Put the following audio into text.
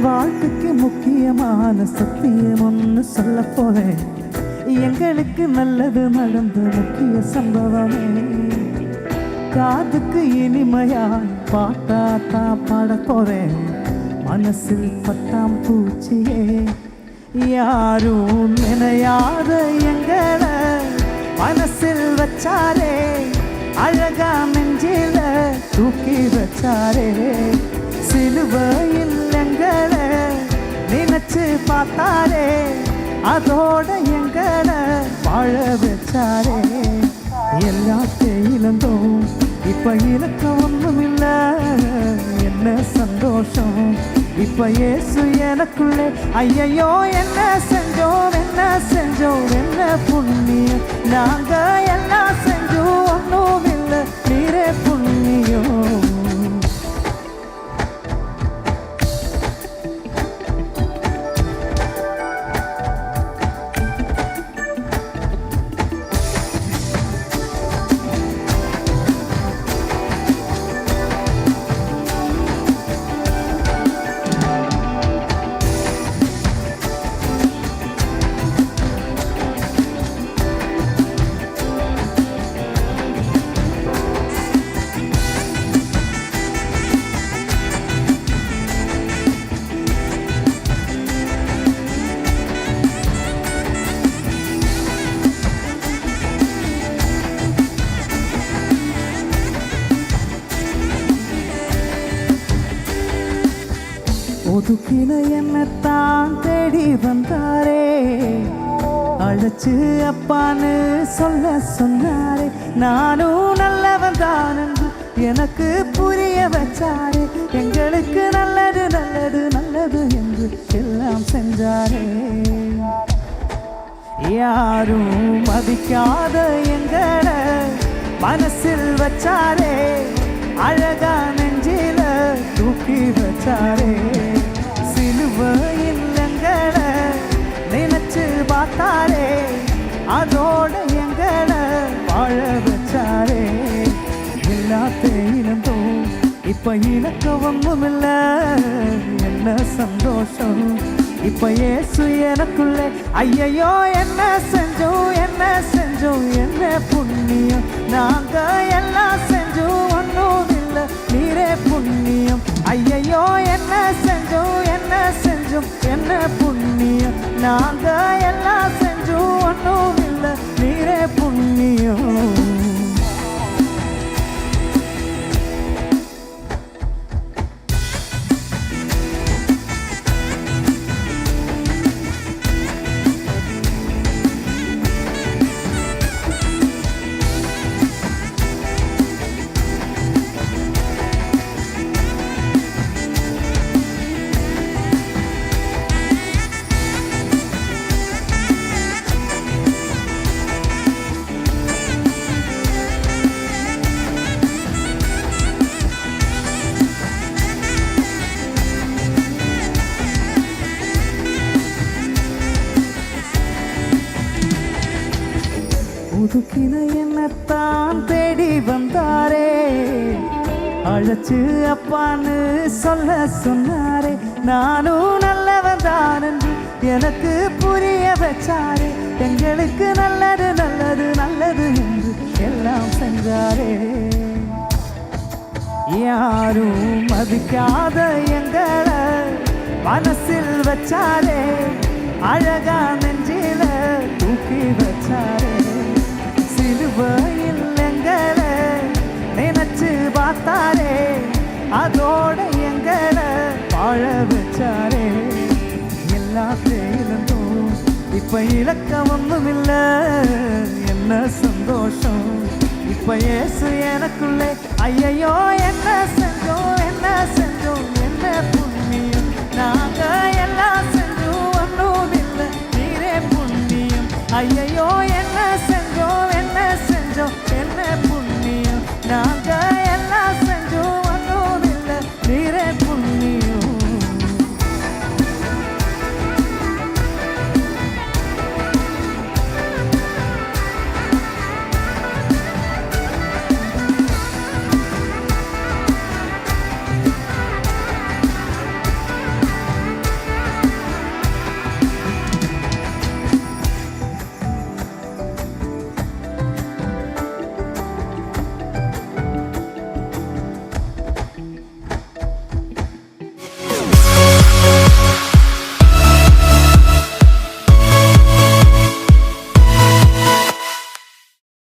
வாழ்க்கைக்கு முக்கியமான சத்தியம் ஒன்று சொல்ல போறேன். எங்களுக்கு நல்லது நடந்த முக்கிய சம்பவமே. காதுக்கு இனிமையா பாட்டா தான் பாட போறேன். மனசில் பட்டாம் பூச்சியே யாரும் நினையாத எங்களை மனசில் வச்சாரே. அழகா நெஞ்சில தூக்கி வச்சாரே. சிலுவையில் எங்களை நினைச்சு பார்த்தாரே. அதோட எங்களை வாழ வச்சாரே. எல்லாத்தையும் இழந்தோம், இப்ப இழக்க ஒன்றும் இல்ல. என்ன சந்தோஷம் இப்ப இயேசு எனக்குள்ளே. ஐயையோ என்ன செஞ்சோம் என்ன செஞ்சோம் என்ன புண்ணியம். நாங்க எல்லாம் செஞ்சோம் ஒன்றும் இல்லை, நீரே புண்ணியம். ஒதுக்கின என்னத்தான் தேடி வந்தாரே. அழைச்சு அப்பான்னு சொல்ல சொன்னாரே. நானும் நல்லவன் தான் என்று எனக்கு புரிய வச்சாரே. எங்களுக்கு நல்லது நல்லது நல்லது என்று எல்லாம் செஞ்சாரே. யாரும் மதிக்காத எங்களை மனசில் வச்சாரே. அழகா நெஞ்சில தூக்கி வச்சாரே. சிலுவையில் எங்களை நினைச்சு பார்த்தாரே. அதோட எங்களை வாழ வச்சாரே. எல்லாத்தையும் இழந்தோம், இப்ப இழக்க ஒன்றும் இல்ல. என்ன சந்தோஷம் இப்ப இயேசு எனக்குள்ளே. ஐயையோ என்ன செஞ்சோம் என்ன செஞ்சோம் என்ன புண்ணியம். நாங்க எல்லாம் செஞ்சோம் ஒன்றும் இல்லை, நீரே புண்ணியம். ஐயையோ என்ன செஞ்சோம் என்ன செஞ்சோம் என்ன புண்ணியம். நாங்க எல்லாம் செஞ்சோம் ஒன்றும் இல்லை, நீரே புண்ணியம். ஒதுக்கின என்னத்தான் தேடி வந்தாரே. அழைச்சு அப்பான்னு சொல்ல சொன்னாரே. நானும் நல்லவன் தான் என்று எனக்கு புரிய வச்சாரே. எங்களுக்கு நல்லது நல்லது நல்லது என்று எல்லாம் செஞ்சாரே. யாரும் மதிக்காத எங்களை மனசில் வச்சாரே. அழகா நெஞ்சில தூக்கி வச்சாரே. சிலுவையில் எங்களை நினைச்சு பார்த்தாரே. அதோட எங்களை வாழ வச்சாரே. எல்லாத்தையும் இழந்தோம், இப்ப இழக்க ஒன்றும் இல்ல. என்ன சந்தோஷம் இப்ப இயேசு எனக்குள்ளே. ஐயையோ என்ன செஞ்சோம் என்ன செஞ்சோம் என்ன புண்ணியம். நாங்க எல்லாம் செஞ்சோம் ஒன்றும் இல்லை, நீரே புண்ணியம். ஐயையோ என்ன செஞ்சோம் என்ன செஞ்சோம் என்ன